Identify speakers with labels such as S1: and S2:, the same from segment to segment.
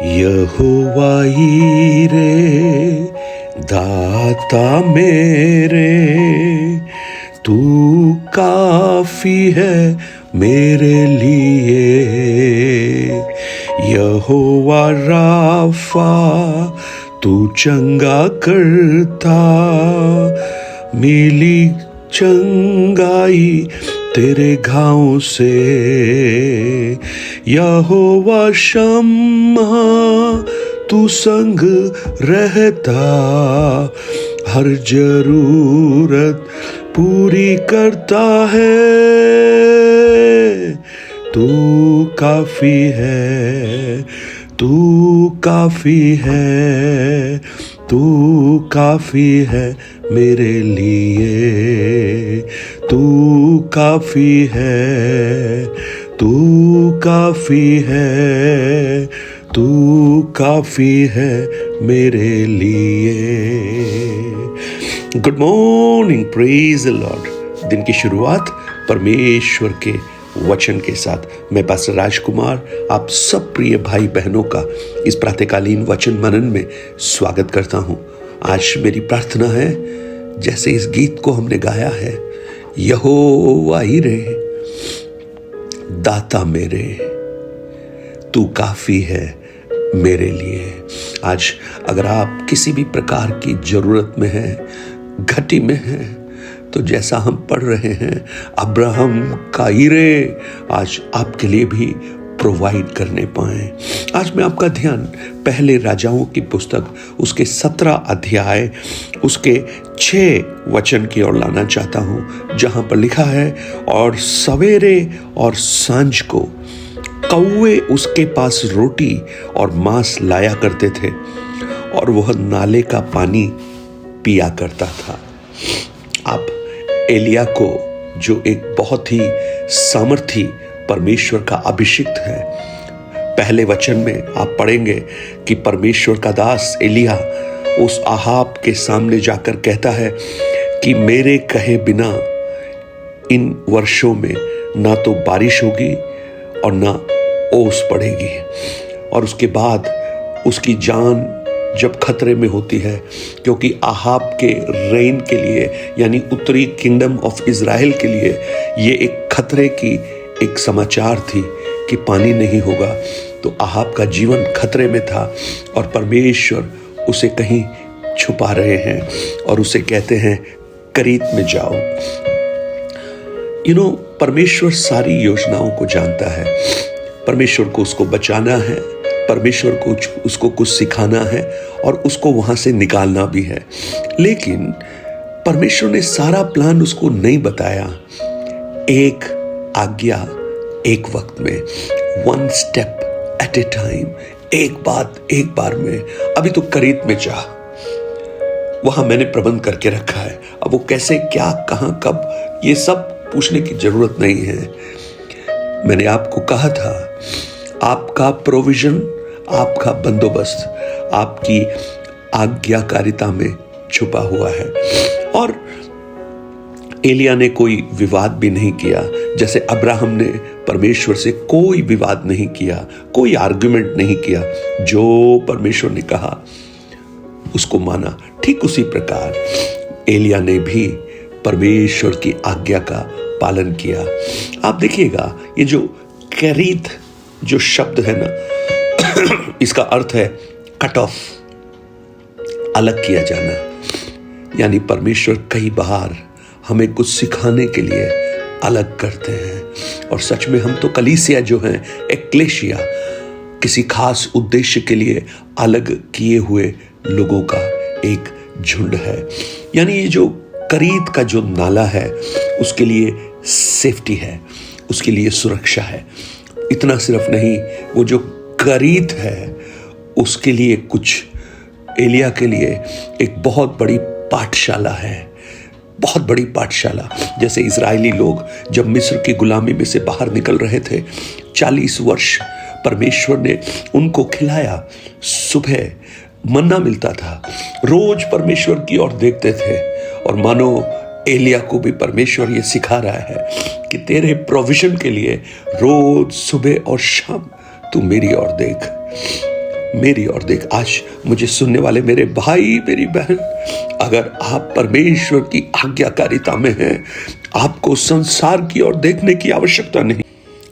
S1: यहोवा यीरे दाता मेरे, तू काफी है मेरे लिए। यहोवा राफा, तू चंगा करता, मिली चंगाई तेरे घावों से। यहोवा शम्मा, तू संग रहता, हर जरूरत पूरी करता है। तू काफी है, तू काफी है, तू काफी है मेरे लिए। तू काफी है, तू काफी है, तू काफी है मेरे लिए। Good morning, praise the Lord. दिन की शुरुआत परमेश्वर के वचन के साथ मैं पास्टर राजकुमार आप सब प्रिय भाई बहनों का इस प्रातःकालीन वचन मनन में स्वागत करता हूं। आज मेरी प्रार्थना है, जैसे इस गीत को हमने गाया है, यहोवा यीरे दाता मेरे, तू काफी है मेरे लिए। आज अगर आप किसी भी प्रकार की जरूरत में हैं, घटी में हैं, तो जैसा हम पढ़ रहे हैं, अब्राहम का यीरे आज आपके लिए भी प्रोवाइड करने पाए। आज मैं आपका ध्यान पहले राजाओं की पुस्तक उसके 17 अध्याय उसके 6 वचन की ओर लाना चाहता हूं, जहां पर लिखा है, और सवेरे और सांझ को कौवे उसके पास रोटी और मांस लाया करते थे, और वह नाले का पानी पिया करता था। आप एलिया को, जो एक बहुत ही सामर्थी परमेश्वर का अभिषिक्त है, पहले वचन में आप पढ़ेंगे कि परमेश्वर का दास एलिया उस आहाब के सामने जाकर कहता है कि मेरे कहे बिना इन वर्षों में ना तो बारिश होगी और ना ओस पड़ेगी। और उसके बाद उसकी जान जब खतरे में होती है, क्योंकि आहाब के रेन के लिए, यानी उत्तरी किंगडम ऑफ इज़राइल के लिए ये एक खतरे की एक समाचार थी कि पानी नहीं होगा, तो आहाब का जीवन खतरे में था और परमेश्वर उसे कहीं छुपा रहे हैं और उसे कहते हैं करीत में जाओ। परमेश्वर सारी योजनाओं को जानता है। परमेश्वर को उसको बचाना है, परमेश्वर को उसको कुछ सिखाना है और उसको वहां से निकालना भी है। लेकिन परमेश्वर ने सारा प्लान उसको नहीं बताया। एक आज्ञा एक वक्त में, one step at A time, एक बात एक बार में। अभी तो करीत में जा, वहां मैंने प्रबंध करके रखा है। अब वो कैसे, क्या, कहां, कब, ये सब पूछने की जरूरत नहीं है। मैंने आपको कहा था, आपका प्रोविजन, आपका बंदोबस्त आपकी आज्ञाकारिता में छुपा हुआ है। और एलिया ने कोई विवाद भी नहीं किया, जैसे अब्राहम ने परमेश्वर से कोई विवाद नहीं किया, कोई आर्गुमेंट नहीं किया। जो परमेश्वर ने कहा उसको माना। ठीक उसी प्रकार एलिया ने भी परमेश्वर की आज्ञा का पालन किया। आप देखिएगा, ये जो करीत जो शब्द है ना, इसका अर्थ है कट ऑफ, अलग किया जाना। यानी परमेश्वर कई बार हमें कुछ सिखाने के लिए अलग करते हैं। और सच में हम तो कलीसिया जो है, एक्लेशिया, किसी खास उद्देश्य के लिए अलग किए हुए लोगों का एक झुंड है। यानी ये जो करीत का जो नाला है, उसके लिए सेफ्टी है, उसके लिए सुरक्षा है। इतना सिर्फ नहीं, वो जो करीत है उसके लिए कुछ, एलिया के लिए एक बहुत बड़ी पाठशाला है, बहुत बड़ी पाठशाला। जैसे इजरायली लोग जब मिस्र की गुलामी में से बाहर निकल रहे थे, 40 वर्ष परमेश्वर ने उनको खिलाया। सुबह मन्ना मिलता था, रोज परमेश्वर की ओर देखते थे। और मानो एलिया को भी परमेश्वर ये सिखा रहा है कि तेरे प्रोविजन के लिए रोज सुबह और शाम तू मेरी ओर देख। मेरी ओर देख। आज मुझे सुनने वाले मेरे भाई मेरी बहन, अगर आप परमेश्वर की आज्ञाकारिता में हैं, आपको संसार की ओर देखने की आवश्यकता नहीं,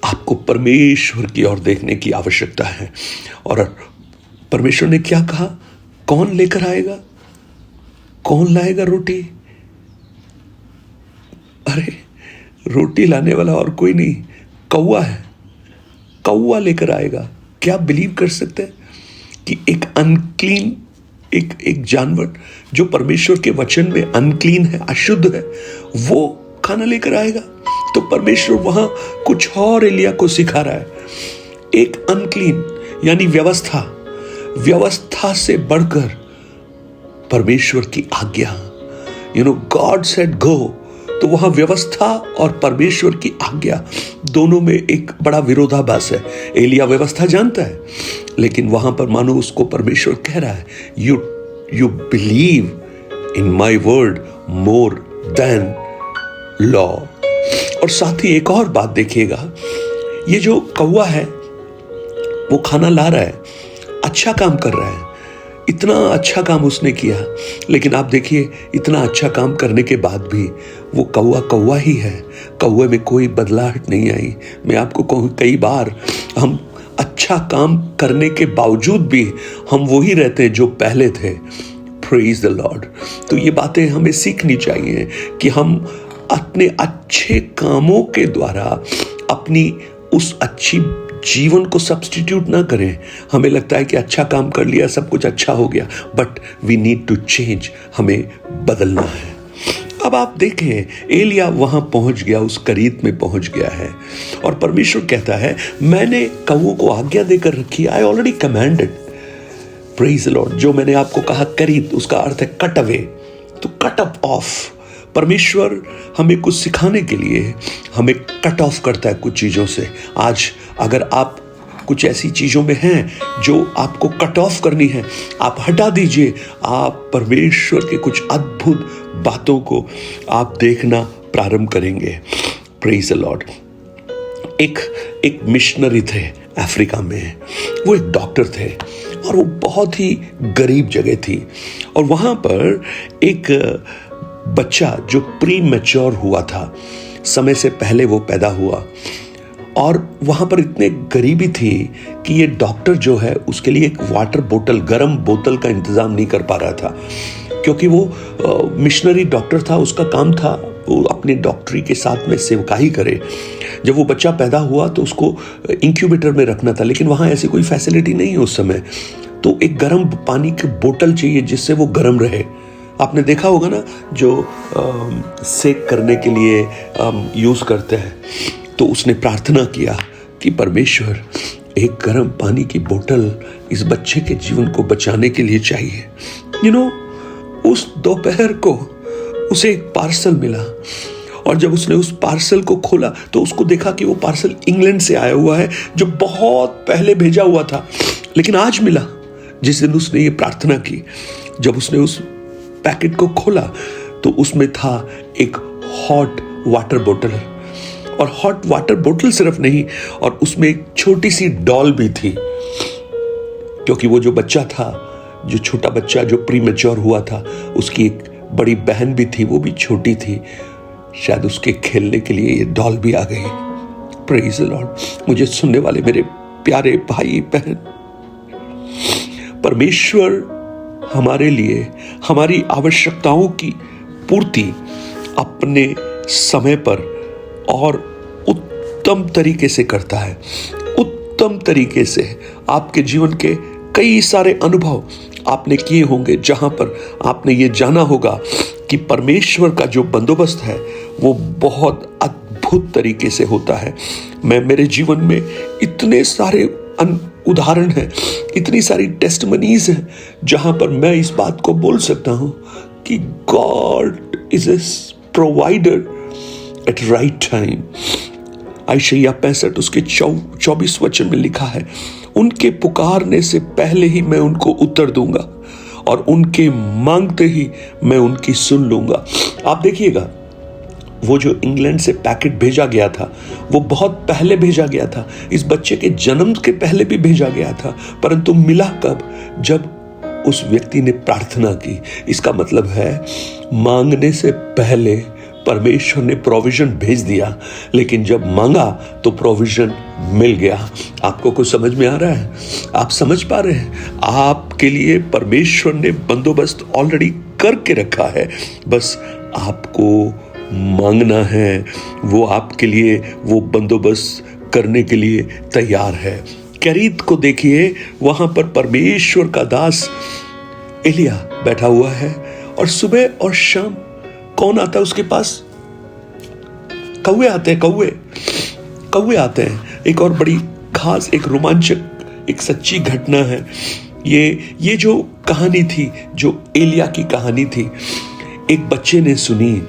S1: आपको परमेश्वर की ओर देखने की आवश्यकता है। और परमेश्वर ने क्या कहा? कौन लेकर आएगा? कौन लाएगा रोटी? अरे रोटी लाने वाला और कोई नहीं, कौवा है। कौवा लेकर आएगा। क्या आप बिलीव कर सकते हैं कि एक अनक्लीन, एक जानवर जो परमेश्वर के वचन में अनक्लीन है, अशुद्ध है, वो खाना लेकर आएगा? तो परमेश्वर वहां कुछ और एलिया को सिखा रहा है। एक अनक्लीन यानी व्यवस्था से बढ़कर परमेश्वर की आज्ञा। गॉड सेड गो, तो वहां व्यवस्था और परमेश्वर की आज्ञा दोनों में एक बड़ा विरोधाभास है। एलिया व्यवस्था जानता है, लेकिन वहां पर मानो उसको परमेश्वर कह रहा है, you believe in my word more than law. और साथ ही एक और बात देखिएगा, ये जो कौवा है वो खाना ला रहा है, अच्छा काम कर रहा है, इतना अच्छा काम उसने किया, लेकिन आप देखिए इतना अच्छा काम करने के बाद भी वो कौवा ही है। कौवे में कोई बदलाहट नहीं आई। मैं आपको कहूँ, कई बार हम अच्छा काम करने के बावजूद भी हम वही रहते हैं जो पहले थे। Praise the Lord. तो ये बातें हमें सीखनी चाहिए कि हम अपने अच्छे कामों के द्वारा अपनी उस अच्छी जीवन को सब्स्टिट्यूट ना करें। हमें लगता है कि अच्छा काम कर लिया, सब कुछ अच्छा हो गया, but we need to change, हमें बदलना है। अब आप देखें, एलिया वहां पहुंच गया, उस करीत में पहुंच गया है, और परमेश्वर कहता है, मैंने कौवों को आज्ञा देकर रखी, I already commanded. Praise the Lord. जो मैंने आपको कहा करीत, उसका अर्थ है कट अवे, तो कट अप ऑफ। परमेश्वर हमें कुछ सिखाने के लिए हमें कट ऑफ करता है कुछ चीज़ों से। आज अगर आप कुछ ऐसी चीज़ों में हैं जो आपको कट ऑफ करनी है, आप हटा दीजिए। आप परमेश्वर के कुछ अद्भुत बातों को आप देखना प्रारंभ करेंगे। Praise the Lord. एक मिशनरी थे अफ्रीका में, वो एक डॉक्टर थे और वो बहुत ही गरीब जगह थी, और वहाँ पर एक बच्चा जो प्री मैच्योर हुआ था, समय से पहले वो पैदा हुआ, और वहां पर इतने गरीबी थी कि ये डॉक्टर जो है उसके लिए एक वाटर बोतल, गर्म बोतल का इंतजाम नहीं कर पा रहा था, क्योंकि वो मिशनरी डॉक्टर था। उसका काम था वो अपने डॉक्टरी के साथ में सेवकाई करे। जब वो बच्चा पैदा हुआ तो उसको इंक्यूबेटर में रखना था, लेकिन वहां ऐसी कोई फैसिलिटी नहीं है उस समय, तो एक गर्म पानी की बोतल चाहिए जिससे वो गर्म रहे। आपने देखा होगा ना, जो सेक करने के लिए यूज करते हैं। तो उसने प्रार्थना किया कि परमेश्वर, एक गर्म पानी की बोतल इस बच्चे के जीवन को बचाने के लिए चाहिए। उस दोपहर को उसे एक पार्सल मिला, और जब उसने उस पार्सल को खोला तो उसको देखा कि वो पार्सल इंग्लैंड से आया हुआ है, जो बहुत पहले भेजा हुआ था, लेकिन आज मिला, जिस दिन उसने ये प्रार्थना की। जब उसने उस पैकेट को खोला तो उसमें था एक हॉट वाटर बोतल, और हॉट वाटर बोतल सिर्फ नहीं, और उसमें एक छोटी सी डॉल भी थी, क्योंकि वो जो बच्चा था, जो छोटा बच्चा जो प्री मैच्योर हुआ था, उसकी एक बड़ी बहन भी थी, वो भी छोटी थी, शायद उसके खेलने के लिए ये डॉल भी आ गई। Praise the Lord. मुझे सुनने वाले मेरे प्यारे भाई बहन, परमेश्वर हमारे लिए हमारी आवश्यकताओं की पूर्ति अपने समय पर और उत्तम तरीके से करता है। उत्तम तरीके से। आपके जीवन के कई सारे अनुभव आपने किए होंगे जहां पर आपने ये जाना होगा कि परमेश्वर का जो बंदोबस्त है वो बहुत अद्भुत तरीके से होता है। मेरे जीवन में इतने सारे उदाहरण हैं, इतनी सारी टेस्टिमनीज हैं जहां पर मैं इस बात को बोल सकता हूं कि God is a provider at right time. यशायाह 65 उसके 24 वचन में लिखा है, उनके पुकारने से पहले ही मैं उनको उत्तर दूंगा और उनके मांगते ही मैं उनकी सुन लूंगा। आप देखिएगा, वो जो इंग्लैंड से पैकेट भेजा गया था वो बहुत पहले भेजा गया था, इस बच्चे के जन्म के पहले भी भेजा गया था, परंतु मिला कब? जब उस व्यक्ति ने प्रार्थना की। इसका मतलब है मांगने से पहले परमेश्वर ने प्रोविजन भेज दिया, लेकिन जब मांगा तो प्रोविजन मिल गया। आपको कुछ समझ में आ रहा है? आप समझ पा रहे हैं? आपके लिए परमेश्वर ने बंदोबस्त ऑलरेडी करके रखा है, बस आपको मांगना है। वो आपके लिए वो बंदोबस्त करने के लिए तैयार है। करीत को देखिए, वहां पर परमेश्वर का दास एलिया बैठा हुआ है और सुबह और शाम कौन आता है उसके पास? कौवे आते हैं, कौवे आते हैं। एक और बड़ी खास, एक रोमांचक, एक सच्ची घटना है। ये जो कहानी थी, जो एलिया की कहानी थी, एक बच्चे ने सुनी,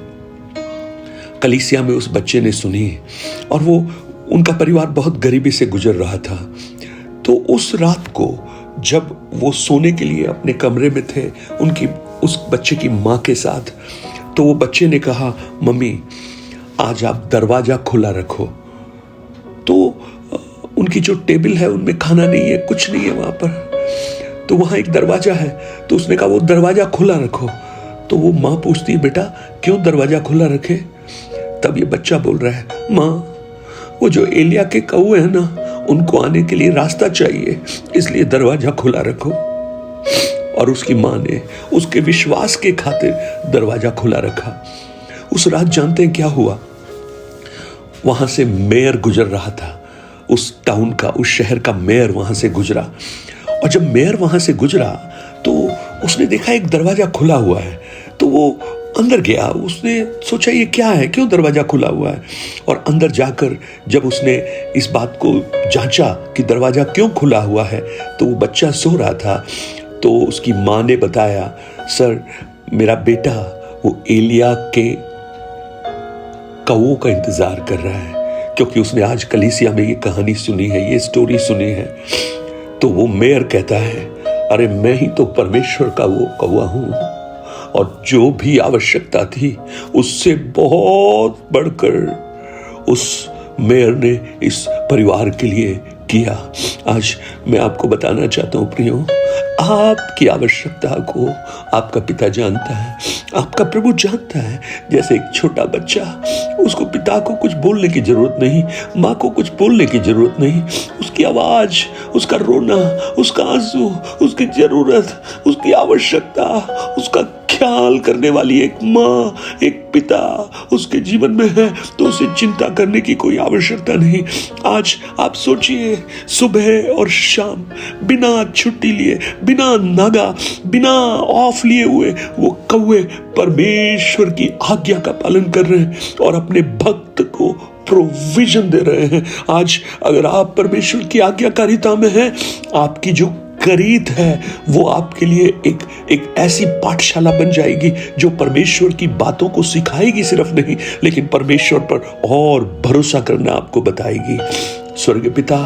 S1: कलीसिया में उस बच्चे ने सुनी, और वो उनका परिवार बहुत गरीबी से गुजर रहा था। तो उस रात को जब वो सोने के लिए अपने कमरे में थे उस बच्चे की माँ के साथ, तो वो बच्चे ने कहा, मम्मी आज आप दरवाजा खुला रखो। तो उनकी जो टेबल है उनमें खाना नहीं है, कुछ नहीं है वहां पर, तो वहां एक दरवाजा है, तो उसने कहा वो दरवाजा खुला रखो। तो वो माँ पूछती है, बेटा क्यों दरवाजा खुला रखे? तब ये बच्चा बोल रहा है, माँ वो जो एलिया के कौवे हैं ना, उनको आने के लिए रास्ता चाहिए, इसलिए दरवाजा खुला रखो। और उसकी माँ ने उसके विश्वास के खातिर दरवाजा खुला रखा। उस रात जानते हैं क्या हुआ? वहां से मेयर गुजर रहा था, उस टाउन का, उस शहर का मेयर वहां से गुजरा। और जब मेयर वहां से गुजरा तो उसने देखा एक दरवाजा खुला हुआ है, तो वो अंदर गया। उसने सोचा ये क्या है, क्यों दरवाजा खुला हुआ है? और अंदर जाकर जब उसने इस बात को जांचा कि दरवाजा क्यों खुला हुआ है, तो वो बच्चा सो रहा था। तो उसकी माँ ने बताया, सर मेरा बेटा वो एलिया के कौवों का इंतजार कर रहा है, क्योंकि उसने आज कलीसिया में ये कहानी सुनी है, ये स्टोरी सुनी है। तो वो मेयर कहता है, अरे मैं ही तो परमेश्वर का वो कौवा हूं, और जो भी आवश्यकता थी उससे बहुत बढ़कर उस मेयर ने इस परिवार के लिए किया। आज मैं आपको बताना चाहता हूं प्रियो, आपकी आवश्यकता को आपका पिता जानता है, आपका प्रभु जानता है। जैसे एक छोटा बच्चा, उसको पिता को कुछ बोलने की जरूरत नहीं, माँ को कुछ बोलने की जरूरत नहीं, उसकी आवाज, उसका रोना, उसका आंसू, उसकी जरूरत, उसकी आवश्यकता, उसका ख्याल करने वाली एक माँ, एक पिता उसके जीवन में है, तो उसे चिंता करने की कोई आवश्यकता नहीं। आज आप सोचिए, सुबह और शाम बिना छुट्टी लिए, बिना नागा, बिना ऑफ लिए हुए वो कौवे परमेश्वर की आज्ञा का पालन कर रहे हैं और अपने भक्त को प्रोविजन दे रहे हैं। आज अगर आप परमेश्वर की आज्ञाकारिता में हैं, आपकी जो करीत है वो आपके लिए एक ऐसी पाठशाला बन जाएगी जो परमेश्वर की बातों को सिखाएगी सिर्फ नहीं, लेकिन परमेश्वर पर और भरोसा करना आपको बताएगी। स्वर्गीय पिता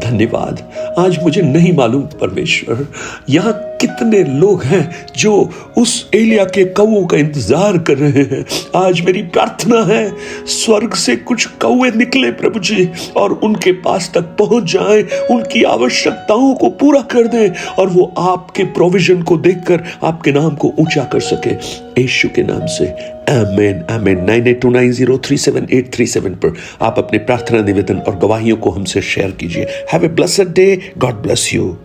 S1: धन्यवाद। आज मुझे नहीं मालूम परमेश्वर यहाँ कितने लोग हैं जो उस एलिया के कौवों का इंतजार कर रहे हैं। आज मेरी प्रार्थना है स्वर्ग से कुछ कौवे निकले प्रभु जी, और उनके पास तक पहुंच जाएं, उनकी आवश्यकताओं को पूरा कर दें, और वो आपके प्रोविजन को देखकर आपके नाम को ऊंचा कर सके। यीशु के नाम से आमेन आमेन। 9829037837 पर आप अपने प्रार्थना निवेदन और गवाहियों को हमसे शेयर कीजिए। Have a blessed day. God bless you.